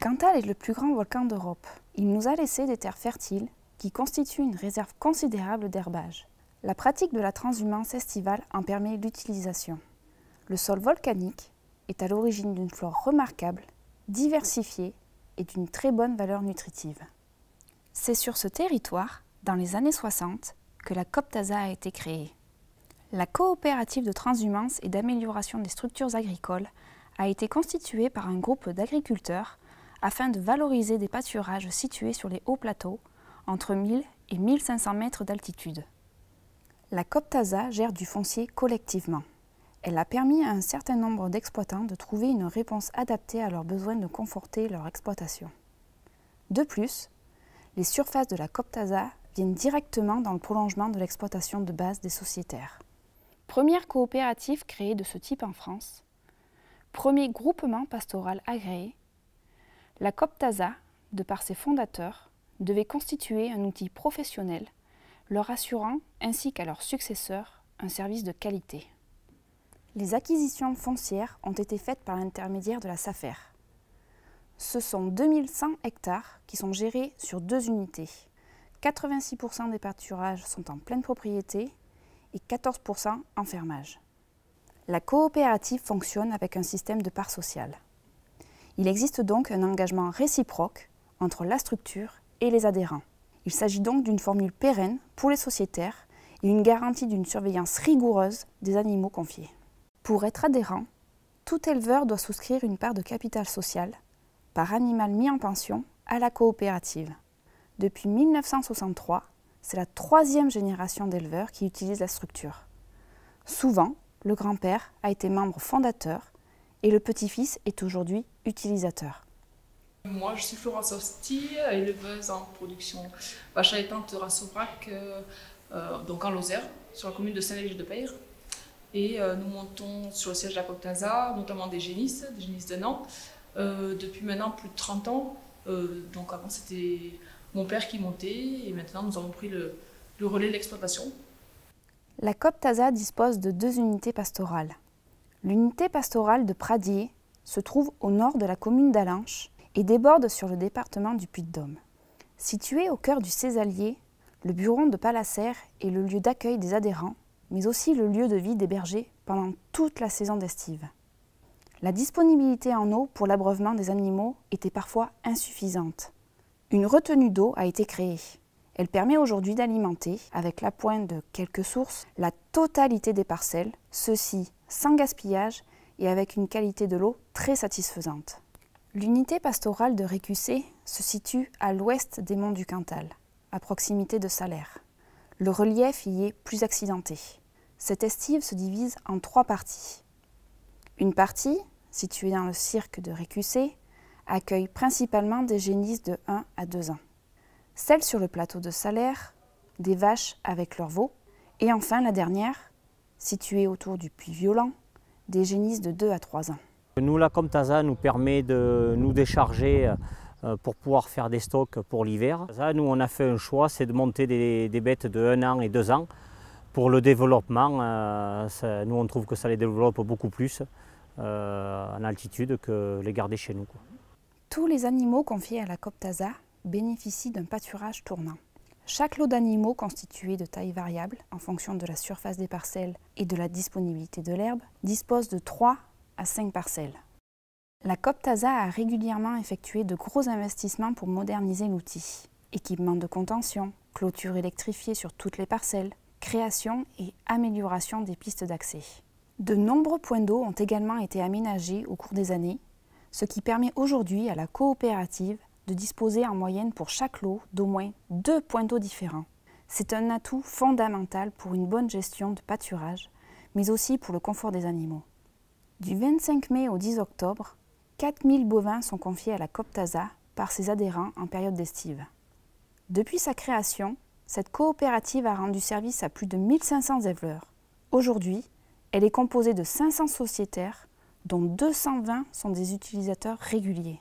Cantal est le plus grand volcan d'Europe. Il nous a laissé des terres fertiles qui constituent une réserve considérable d'herbage. La pratique de la transhumance estivale en permet l'utilisation. Le sol volcanique est à l'origine d'une flore remarquable, diversifiée et d'une très bonne valeur nutritive. C'est sur ce territoire, dans les années 60, que la Coptasa a été créée. La coopérative de transhumance et d'amélioration des structures agricoles a été constituée par un groupe d'agriculteurs afin de valoriser des pâturages situés sur les hauts plateaux, entre 1000 et 1500 mètres d'altitude. La Coptasa gère du foncier collectivement. Elle a permis à un certain nombre d'exploitants de trouver une réponse adaptée à leurs besoins de conforter leur exploitation. De plus, les surfaces de la Coptasa viennent directement dans le prolongement de l'exploitation de base des sociétaires. Première coopérative créée de ce type en France, premier groupement pastoral agréé, la Coptasa, de par ses fondateurs, devait constituer un outil professionnel, leur assurant, ainsi qu'à leurs successeurs, un service de qualité. Les acquisitions foncières ont été faites par l'intermédiaire de la SAFER. Ce sont 2100 hectares qui sont gérés sur 2 unités. 86% des pâturages sont en pleine propriété et 14% en fermage. La coopérative fonctionne avec un système de part sociale. Il existe donc un engagement réciproque entre la structure et les adhérents. Il s'agit donc d'une formule pérenne pour les sociétaires et une garantie d'une surveillance rigoureuse des animaux confiés. Pour être adhérent, tout éleveur doit souscrire une part de capital social par animal mis en pension à la coopérative. Depuis 1963, c'est la 3e génération d'éleveurs qui utilisent la structure. Souvent, le grand-père a été membre fondateur et le petit-fils est aujourd'hui utilisateur. Moi, je suis Florence Hosty, éleveuse en production vache allaitante de race Aubrac, donc en Lozère, sur la commune de Saint-Léger-de-Peyre. Et nous montons sur le siège de la Coptasa, notamment des génisses de Nantes, depuis maintenant plus de 30 ans. Donc avant, c'était mon père qui montait et maintenant, nous avons pris le relais de l'exploitation. La Coptasa dispose de 2 unités pastorales. L'unité pastorale de Pradier se trouve au nord de la commune d'Allanche et déborde sur le département du Puy-de-Dôme. Situé au cœur du Césalier, le bureau de Palacère est le lieu d'accueil des adhérents, mais aussi le lieu de vie des bergers pendant toute la saison d'estive. La disponibilité en eau pour l'abreuvement des animaux était parfois insuffisante. Une retenue d'eau a été créée. Elle permet aujourd'hui d'alimenter, avec l'appoint de quelques sources, la totalité des parcelles, ceci sans gaspillage et avec une qualité de l'eau très satisfaisante. L'unité pastorale de Récussé se situe à l'ouest des monts du Cantal, à proximité de Salers. Le relief y est plus accidenté. Cette estive se divise en 3 parties. Une partie, située dans le cirque de Récussé, accueille principalement des génisses de 1 à 2 ans. Celle sur le plateau de Salers, des vaches avec leurs veaux, et enfin la dernière, située autour du Puy Violent, des génisses de 2 à 3 ans. Nous, la Coptasa nous permet de nous décharger pour pouvoir faire des stocks pour l'hiver. Nous, on a fait un choix, c'est de monter des bêtes de 1 an et 2 ans. Pour le développement, nous, on trouve que ça les développe beaucoup plus en altitude que les garder chez nous. Tous les animaux confiés à la Coptasa bénéficient d'un pâturage tournant. Chaque lot d'animaux constitué de taille variable en fonction de la surface des parcelles et de la disponibilité de l'herbe dispose de 3 à 5 parcelles. La Coptasa a régulièrement effectué de gros investissements pour moderniser l'outil. Équipement de contention, clôture électrifiée sur toutes les parcelles, création et amélioration des pistes d'accès. De nombreux points d'eau ont également été aménagés au cours des années, ce qui permet aujourd'hui à la coopérative de disposer en moyenne pour chaque lot d'au moins 2 points d'eau différents. C'est un atout fondamental pour une bonne gestion de pâturage, mais aussi pour le confort des animaux. Du 25 mai au 10 octobre, 4000 bovins sont confiés à la Coptasa par ses adhérents en période d'estive. Depuis sa création, cette coopérative a rendu service à plus de 1500 éleveurs. Aujourd'hui, elle est composée de 500 sociétaires, dont 220 sont des utilisateurs réguliers.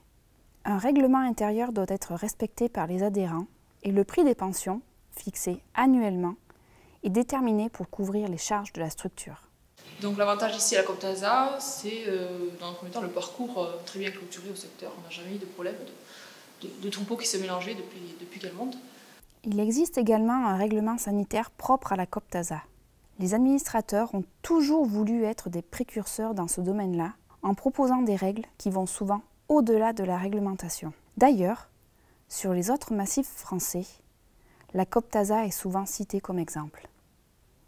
Un règlement intérieur doit être respecté par les adhérents et le prix des pensions, fixé annuellement, est déterminé pour couvrir les charges de la structure. Donc l'avantage ici à la Coptasa, c'est dans un premier temps le parcours très bien clôturé au secteur. On n'a jamais eu de problème de troupeaux qui se mélangeaient depuis qu'elle monte. Il existe également un règlement sanitaire propre à la Coptasa. Les administrateurs ont toujours voulu être des précurseurs dans ce domaine-là, en proposant des règles qui vont souvent au-delà de la réglementation. D'ailleurs, sur les autres massifs français, la Coptasa est souvent citée comme exemple.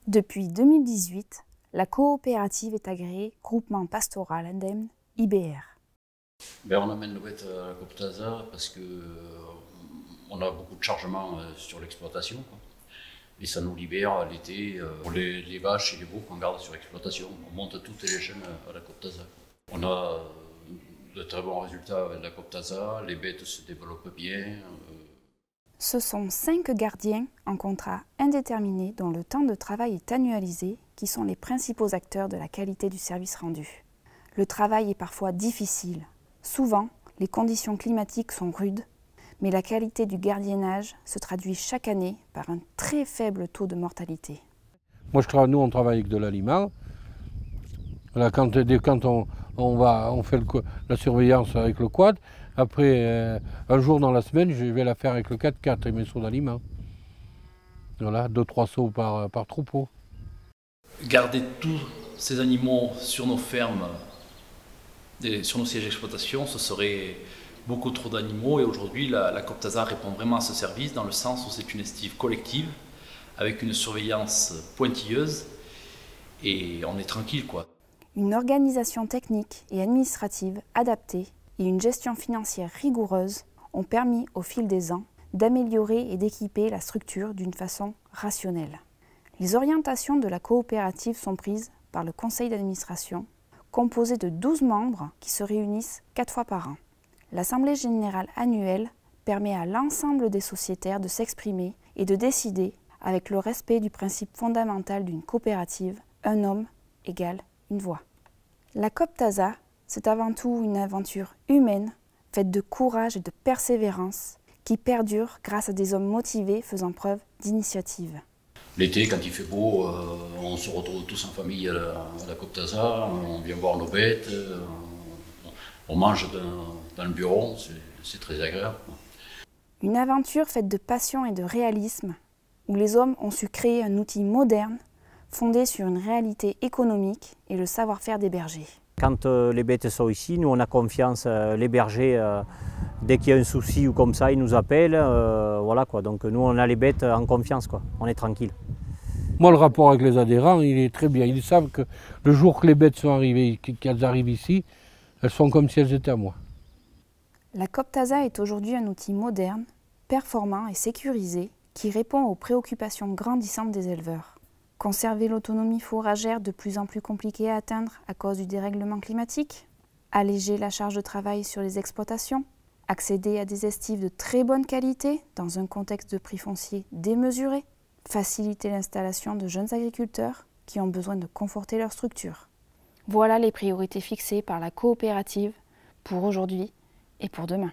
Depuis 2018, la coopérative est agréée Groupement Pastoral Indemne IBR. On amène nos bêtes à la Coptasa parce que on a beaucoup de chargements sur l'exploitation. Et ça nous libère l'été pour les vaches et les veaux qu'on garde sur exploitation. On monte toutes les chaînes à la Coptasa. On a de très bons résultats avec la Coptasa, les bêtes se développent bien. Ce sont 5 gardiens en contrat indéterminé dont le temps de travail est annualisé qui sont les principaux acteurs de la qualité du service rendu. Le travail est parfois difficile. Souvent, les conditions climatiques sont rudes, mais la qualité du gardiennage se traduit chaque année par un très faible taux de mortalité. Nous, on travaille avec de l'aliment. Là, quand on fait la surveillance avec le quad, après, un jour dans la semaine, je vais la faire avec le 4x4 et mes seaux d'aliments. Voilà, 2-3 seaux par troupeau. Garder tous ces animaux sur nos fermes, sur nos sièges d'exploitation, ce serait beaucoup trop d'animaux. Et aujourd'hui, la Coptasa répond vraiment à ce service dans le sens où c'est une estive collective, avec une surveillance pointilleuse, et on est tranquille, quoi. Une organisation technique et administrative adaptée et une gestion financière rigoureuse ont permis au fil des ans d'améliorer et d'équiper la structure d'une façon rationnelle. Les orientations de la coopérative sont prises par le conseil d'administration, composé de 12 membres qui se réunissent 4 fois par an. L'assemblée générale annuelle permet à l'ensemble des sociétaires de s'exprimer et de décider avec le respect du principe fondamental d'une coopérative, un homme égale une voix. La Coptasa, c'est avant tout une aventure humaine, faite de courage et de persévérance, qui perdure grâce à des hommes motivés faisant preuve d'initiative. L'été, quand il fait beau, on se retrouve tous en famille à la Coptasa, on vient voir nos bêtes, on mange dans le bureau, c'est très agréable. Une aventure faite de passion et de réalisme, où les hommes ont su créer un outil moderne, fondé sur une réalité économique et le savoir-faire des bergers. Quand les bêtes sont ici, nous on a confiance, les bergers, dès qu'il y a un souci ou comme ça, ils nous appellent, voilà quoi. Donc nous on a les bêtes en confiance, quoi. On est tranquille. Moi, le rapport avec les adhérents, il est très bien. Ils savent que le jour que les bêtes sont arrivées, qu'elles arrivent ici, elles sont comme si elles étaient à moi. La Coptasa est aujourd'hui un outil moderne, performant et sécurisé qui répond aux préoccupations grandissantes des éleveurs. Conserver l'autonomie fourragère de plus en plus compliquée à atteindre à cause du dérèglement climatique, alléger la charge de travail sur les exploitations, accéder à des estives de très bonne qualité dans un contexte de prix foncier démesuré, faciliter l'installation de jeunes agriculteurs qui ont besoin de conforter leur structure. Voilà les priorités fixées par la coopérative pour aujourd'hui et pour demain.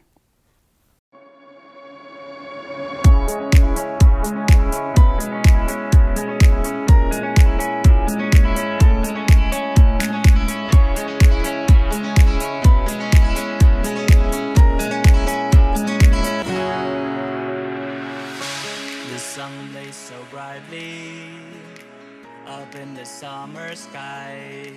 The sun lays so brightly up in the summer sky.